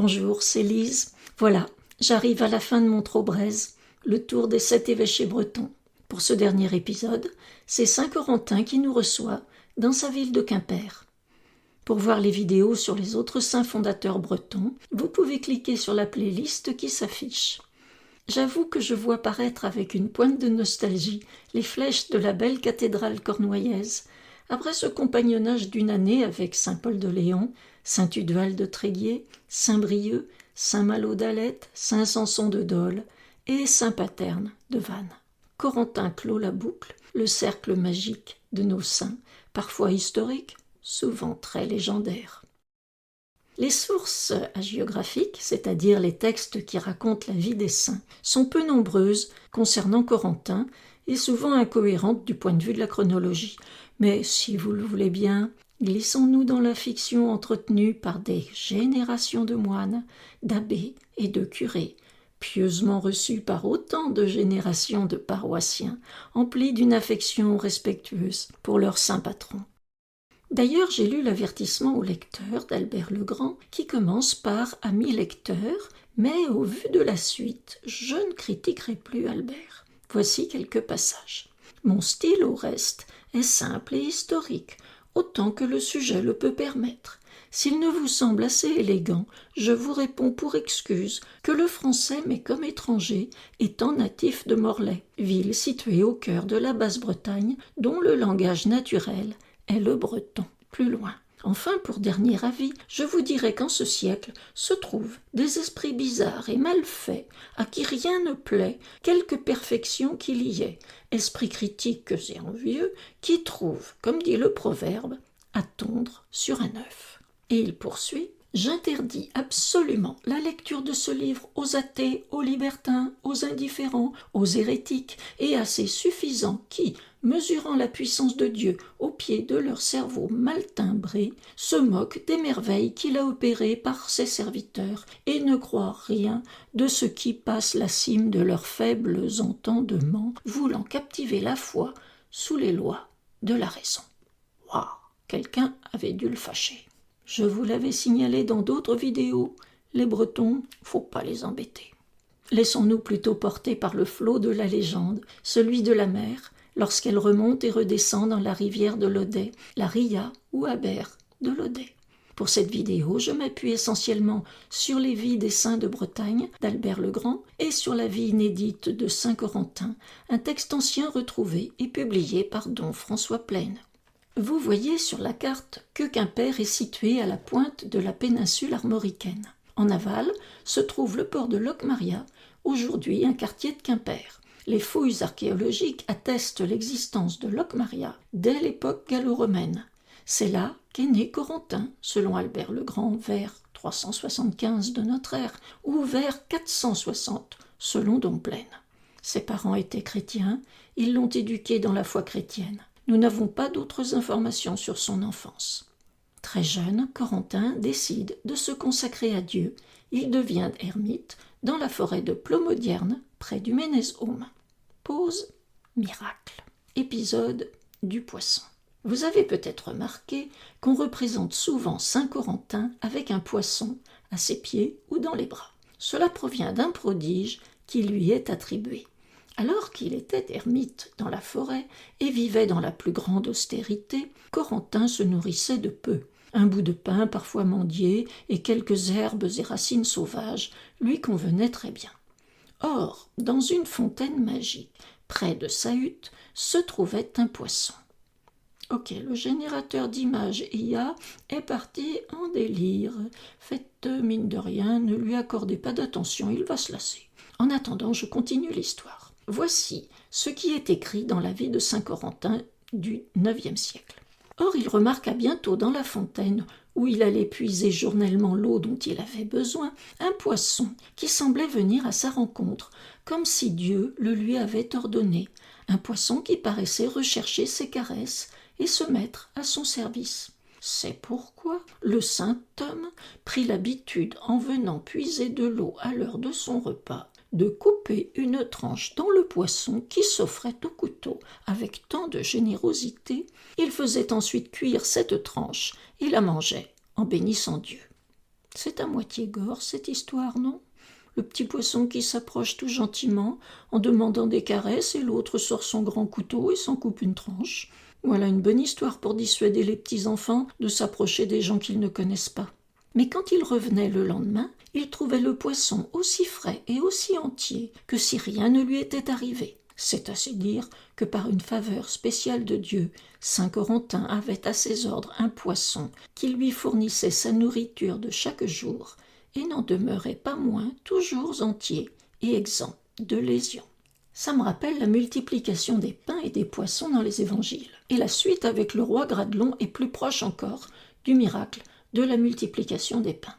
Bonjour, c'est Lise. Voilà, j'arrive à la fin de mon Trobrez, le tour des 7 évêchés bretons. Pour ce dernier épisode, c'est Saint-Corentin qui nous reçoit dans sa ville de Quimper. Pour voir les vidéos sur les autres saints fondateurs bretons, vous pouvez cliquer sur la playlist qui s'affiche. J'avoue que je vois paraître avec une pointe de nostalgie les flèches de la belle cathédrale cornouaillèse, après ce compagnonnage d'une année avec saint Paul de Léon, saint Tudual de Tréguier, saint Brieuc, saint Malo d'Alette, saint Samson de Dole et saint Paterne de Vannes. Corentin clôt la boucle, le cercle magique de nos saints, parfois historiques, souvent très légendaires. Les sources hagiographiques, c'est-à-dire les textes qui racontent la vie des saints, sont peu nombreuses concernant Corentin et souvent incohérentes du point de vue de la chronologie. Mais si vous le voulez bien, glissons-nous dans la fiction entretenue par des générations de moines, d'abbés et de curés, pieusement reçus par autant de générations de paroissiens, emplis d'une affection respectueuse pour leur saint patron. D'ailleurs, j'ai lu l'avertissement au lecteur d'Albert Legrand qui commence par « Ami lecteur », mais au vu de la suite, je ne critiquerai plus Albert. Voici quelques passages. Mon style, au reste, est simple et historique, autant que le sujet le peut permettre. S'il ne vous semble assez élégant, je vous réponds pour excuse que le français m'est comme étranger, étant natif de Morlaix, ville située au cœur de la Basse-Bretagne, dont le langage naturel est le breton. Plus loin. Enfin, pour dernier avis, je vous dirai qu'en ce siècle se trouvent des esprits bizarres et mal faits, à qui rien ne plaît, quelque perfection qu'il y ait, esprits critiques et envieux, qui trouvent, comme dit le proverbe, à tondre sur un œuf. Et il poursuit. J'interdis absolument la lecture de ce livre aux athées, aux libertins, aux indifférents, aux hérétiques et à ces suffisants qui, mesurant la puissance de Dieu au pied de leur cerveau mal timbré, se moquent des merveilles qu'il a opérées par ses serviteurs et ne croient rien de ce qui passe la cime de leurs faibles entendements, voulant captiver la foi sous les lois de la raison. Waouh, quelqu'un avait dû le fâcher. Je vous l'avais signalé dans d'autres vidéos, les Bretons, faut pas les embêter. Laissons-nous plutôt porter par le flot de la légende, celui de la mer, lorsqu'elle remonte et redescend dans la rivière de l'Odet, la Ria ou Aber de l'Odet. Pour cette vidéo, je m'appuie essentiellement sur les vies des saints de Bretagne d'Albert Legrand et sur la vie inédite de saint Corentin, un texte ancien retrouvé et publié par don François Plaine. Vous voyez sur la carte que Quimper est situé à la pointe de la péninsule armoricaine. En aval se trouve le port de Locmaria, aujourd'hui un quartier de Quimper. Les fouilles archéologiques attestent l'existence de Locmaria dès l'époque gallo-romaine. C'est là qu'est né Corentin, selon Albert Legrand, vers 375 de notre ère, ou vers 460, selon Dom Plaine. Ses parents étaient chrétiens, ils l'ont éduqué dans la foi chrétienne. Nous n'avons pas d'autres informations sur son enfance. Très jeune, Corentin décide de se consacrer à Dieu. Il devient ermite dans la forêt de Plomodierne, près du Ménez-Haume. Pause, miracle. Épisode du poisson. Vous avez peut-être remarqué qu'on représente souvent saint Corentin avec un poisson à ses pieds ou dans les bras. Cela provient d'un prodige qui lui est attribué. Alors qu'il était ermite dans la forêt et vivait dans la plus grande austérité, Corentin se nourrissait de peu. Un bout de pain parfois mendié et quelques herbes et racines sauvages lui convenaient très bien. Or, dans une fontaine magique, près de sa hutte, se trouvait un poisson. Ok, le générateur d'images IA est parti en délire. Faites mine de rien, ne lui accordez pas d'attention, il va se lasser. En attendant, je continue l'histoire. Voici ce qui est écrit dans la vie de saint Corentin du IXe siècle. Or, il remarqua bientôt dans la fontaine, où il allait puiser journellement l'eau dont il avait besoin, un poisson qui semblait venir à sa rencontre, comme si Dieu le lui avait ordonné, un poisson qui paraissait rechercher ses caresses et se mettre à son service. C'est pourquoi le saint homme prit l'habitude, en venant puiser de l'eau à l'heure de son repas, de couper une tranche dans le poisson qui s'offrait au couteau avec tant de générosité. Il faisait ensuite cuire cette tranche et la mangeait en bénissant Dieu. C'est à moitié gore, cette histoire, non ? Le petit poisson qui s'approche tout gentiment, en demandant des caresses, et l'autre sort son grand couteau et s'en coupe une tranche. Voilà une bonne histoire pour dissuader les petits enfants de s'approcher des gens qu'ils ne connaissent pas. Mais quand ils revenaient le lendemain, ils trouvaient le poisson aussi frais et aussi entier que si rien ne lui était arrivé. C'est assez dire que par une faveur spéciale de Dieu, saint Corentin avait à ses ordres un poisson qui lui fournissait sa nourriture de chaque jour et n'en demeurait pas moins toujours entier et exempt de lésions. Ça me rappelle la multiplication des pains et des poissons dans les évangiles. Et la suite avec le roi Gradelon est plus proche encore du miracle de la multiplication des pains.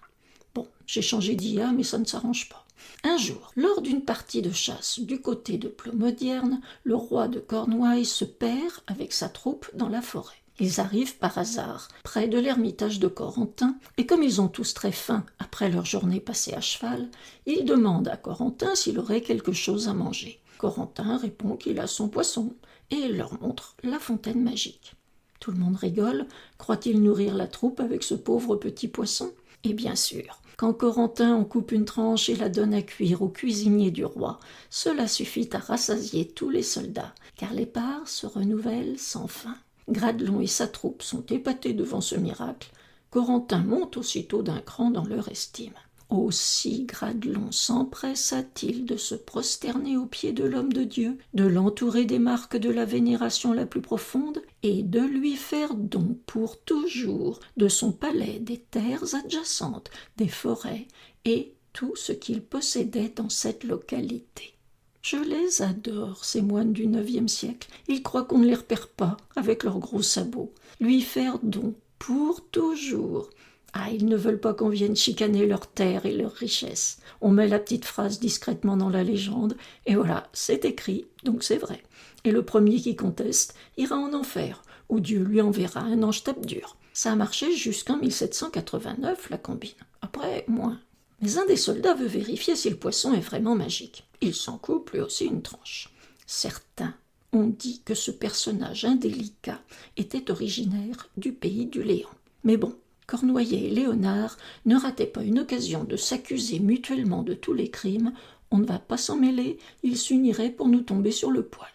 Bon, j'ai changé d'IA, mais ça ne s'arrange pas. Un jour, lors d'une partie de chasse du côté de Plomodierne, le roi de Cornouailles se perd avec sa troupe dans la forêt. Ils arrivent par hasard près de l'ermitage de Corentin, et comme ils ont tous très faim après leur journée passée à cheval, ils demandent à Corentin s'il aurait quelque chose à manger. Corentin répond qu'il a son poisson, et il leur montre la fontaine magique. Tout le monde rigole, croit-il nourrir la troupe avec ce pauvre petit poisson ? Et bien sûr, quand Corentin en coupe une tranche et la donne à cuire au cuisinier du roi, cela suffit à rassasier tous les soldats, car les parts se renouvellent sans fin. Gradelon et sa troupe sont épatés devant ce miracle. Corentin monte aussitôt d'un cran dans leur estime. Aussi Gradelon s'empressa-t-il de se prosterner aux pieds de l'homme de Dieu, de l'entourer des marques de la vénération la plus profonde, et de lui faire don pour toujours de son palais, des terres adjacentes, des forêts, et tout ce qu'il possédait dans cette localité. Je les adore, ces moines du IXe siècle. Ils croient qu'on ne les repère pas avec leurs gros sabots. Lui faire don pour toujours. Ah, ils ne veulent pas qu'on vienne chicaner leurs terres et leurs richesses. On met la petite phrase discrètement dans la légende, et voilà, c'est écrit, donc c'est vrai. Et le premier qui conteste ira en enfer, où Dieu lui enverra un ange tape dur. Ça a marché jusqu'en 1789, la combine. Après, moins. Mais un des soldats veut vérifier si le poisson est vraiment magique. Il s'en coupe lui aussi une tranche. Certains ont dit que ce personnage indélicat était originaire du pays du Léon. Mais bon, Cornoiller et Léonard ne rataient pas une occasion de s'accuser mutuellement de tous les crimes. On ne va pas s'en mêler, ils s'uniraient pour nous tomber sur le poil.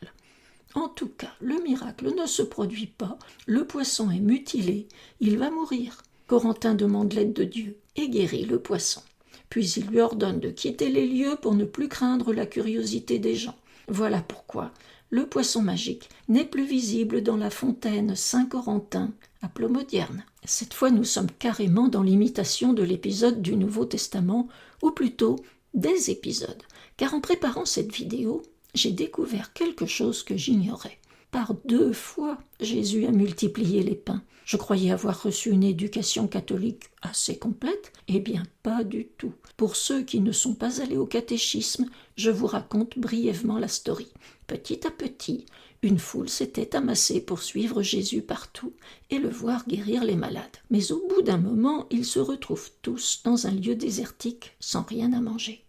En tout cas, le miracle ne se produit pas, le poisson est mutilé, il va mourir. Corentin demande l'aide de Dieu et guérit le poisson. Puis il lui ordonne de quitter les lieux pour ne plus craindre la curiosité des gens. Voilà pourquoi le poisson magique n'est plus visible dans la fontaine Saint-Corentin à Plomodierne. Cette fois, nous sommes carrément dans l'imitation de l'épisode du Nouveau Testament, ou plutôt des épisodes, car en préparant cette vidéo, j'ai découvert quelque chose que j'ignorais. Par 2 fois, Jésus a multiplié les pains. Je croyais avoir reçu une éducation catholique assez complète. Eh bien, pas du tout. Pour ceux qui ne sont pas allés au catéchisme, je vous raconte brièvement la story. Petit à petit, une foule s'était amassée pour suivre Jésus partout et le voir guérir les malades. Mais au bout d'un moment, ils se retrouvent tous dans un lieu désertique, sans rien à manger.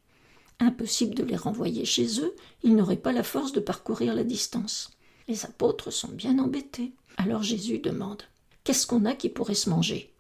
Impossible de les renvoyer chez eux, ils n'auraient pas la force de parcourir la distance. Les apôtres sont bien embêtés. Alors Jésus demande « Qu'est-ce qu'on a qui pourrait se manger ?»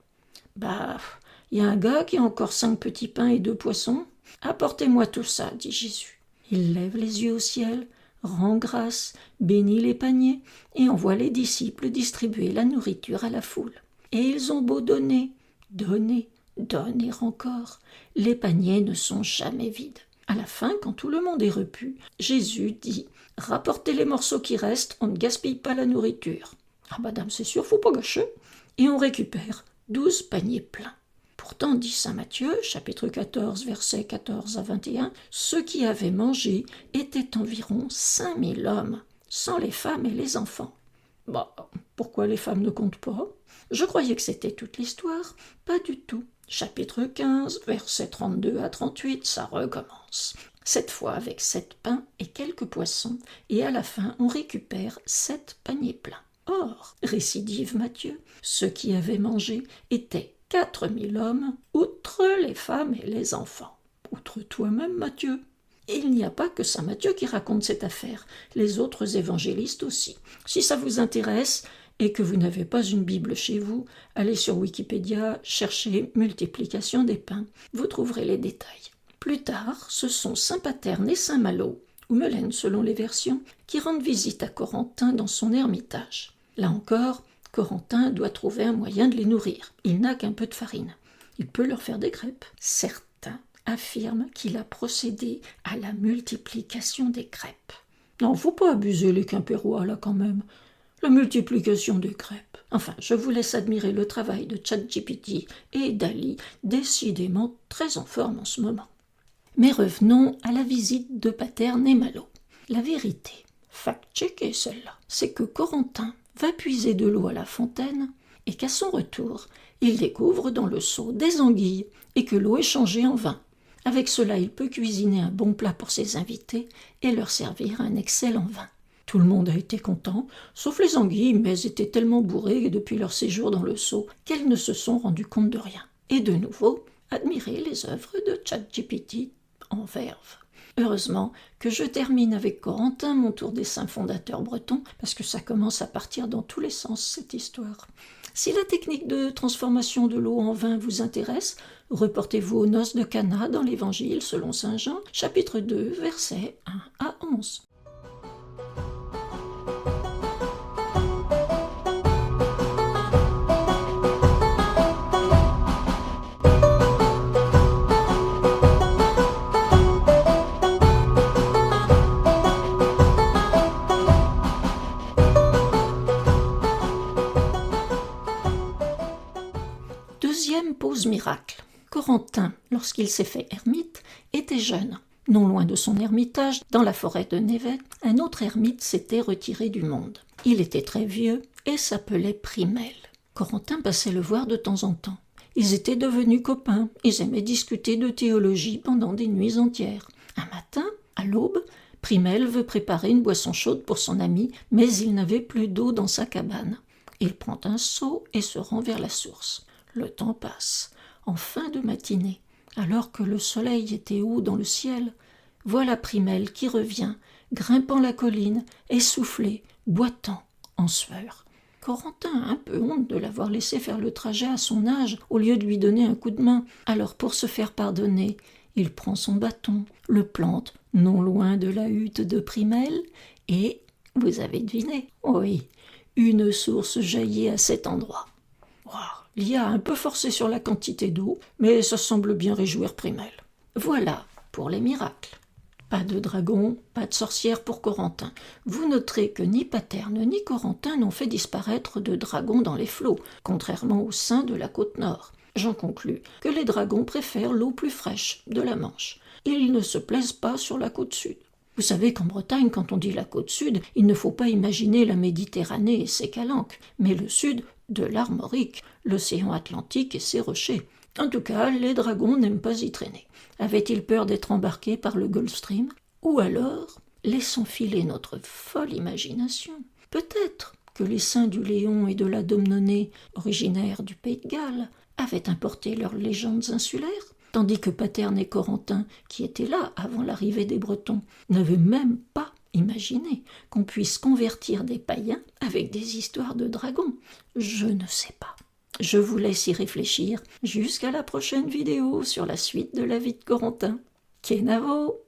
Il y a un gars qui a encore 5 petits pains et 2 poissons. « Apportez-moi tout ça, dit Jésus. » Il lève les yeux au ciel, rend grâce, bénit les paniers et envoie les disciples distribuer la nourriture à la foule. Et ils ont beau donner, donner, donner encore, les paniers ne sont jamais vides. À la fin, quand tout le monde est repu, Jésus dit « Rapportez les morceaux qui restent, on ne gaspille pas la nourriture. » Ah madame, c'est sûr, faut pas gâcher. Et on récupère 12 paniers pleins. Pourtant, dit saint Matthieu, chapitre 14, versets 14 à 21, ceux qui avaient mangé étaient environ 5000 hommes, sans les femmes et les enfants. Pourquoi les femmes ne comptent pas ? Je croyais que c'était toute l'histoire. Pas du tout. Chapitre 15, versets 32 à 38, ça recommence. Cette fois avec 7 pains et quelques poissons, et à la fin on récupère 7 paniers pleins. Or, récidive Matthieu, ceux qui avaient mangé étaient 4000 hommes, outre les femmes et les enfants. Outre toi-même, Matthieu. Et il n'y a pas que saint Matthieu qui raconte cette affaire, les autres évangélistes aussi. Si ça vous intéresse, et que vous n'avez pas une Bible chez vous, allez sur Wikipédia, cherchez multiplication des pains. Vous trouverez les détails. Plus tard, ce sont saint Paterne et saint Malo, ou Melaine selon les versions, qui rendent visite à Corentin dans son ermitage. Là encore, Corentin doit trouver un moyen de les nourrir. Il n'a qu'un peu de farine. Il peut leur faire des crêpes. Certains affirment qu'il a procédé à la multiplication des crêpes. Non, faut pas abuser les Quimpérois là quand même. La multiplication des crêpes. Enfin, je vous laisse admirer le travail de ChatGPT et d'Ali, décidément très en forme en ce moment. Mais revenons à la visite de Paterne et Malo. La vérité, fact-checkée celle-là, c'est que Corentin va puiser de l'eau à la fontaine et qu'à son retour, il découvre dans le seau des anguilles et que l'eau est changée en vin. Avec cela, il peut cuisiner un bon plat pour ses invités et leur servir un excellent vin. Tout le monde a été content, sauf les anguilles, mais elles étaient tellement bourrées depuis leur séjour dans le seau qu'elles ne se sont rendues compte de rien. Et de nouveau, admirez les œuvres de ChatGPT en verve. Heureusement que je termine avec Corentin, mon tour des saints fondateurs bretons, parce que ça commence à partir dans tous les sens, cette histoire. Si la technique de transformation de l'eau en vin vous intéresse, reportez-vous aux noces de Cana dans l'Évangile selon saint Jean, chapitre 2, versets 1 à 11. Deuxième pause miracle. Corentin, lorsqu'il s'est fait ermite, était jeune. Non loin de son ermitage, dans la forêt de Névet, un autre ermite s'était retiré du monde. Il était très vieux et s'appelait Primel. Corentin passait le voir de temps en temps. Ils étaient devenus copains, ils aimaient discuter de théologie pendant des nuits entières. Un matin, à l'aube, Primel veut préparer une boisson chaude pour son ami, mais il n'avait plus d'eau dans sa cabane. Il prend un seau et se rend vers la source. Le temps passe. En fin de matinée, alors que le soleil était haut dans le ciel, voilà Primel qui revient, grimpant la colline, essoufflé, boitant, en sueur. Corentin a un peu honte de l'avoir laissé faire le trajet à son âge au lieu de lui donner un coup de main. Alors pour se faire pardonner, il prend son bâton, le plante non loin de la hutte de Primel et, vous avez deviné, oui, une source jaillit à cet endroit. Wow. Il y a un peu forcé sur la quantité d'eau, mais ça semble bien réjouir Primel. Voilà pour les miracles. Pas de dragon, pas de sorcière pour Corentin. Vous noterez que ni Paterne ni Corentin n'ont fait disparaître de dragons dans les flots, contrairement aux saints de la côte nord. J'en conclus que les dragons préfèrent l'eau plus fraîche de la Manche. Ils ne se plaisent pas sur la côte sud. Vous savez qu'en Bretagne, quand on dit la côte sud, il ne faut pas imaginer la Méditerranée et ses calanques, mais le sud de l'Armorique, l'océan Atlantique et ses rochers. En tout cas, les dragons n'aiment pas y traîner. Avaient-ils peur d'être embarqués par le Gulf Stream ? Ou alors, laissons filer notre folle imagination. Peut-être que les saints du Léon et de la Domnonée, originaires du Pays de Galles, avaient importé leurs légendes insulaires, tandis que Paterne et Corentin, qui étaient là avant l'arrivée des Bretons, n'avaient même pas imaginé qu'on puisse convertir des païens avec des histoires de dragons. Je ne sais pas. Je vous laisse y réfléchir jusqu'à la prochaine vidéo sur la suite de la vie de Corentin. Kenavo!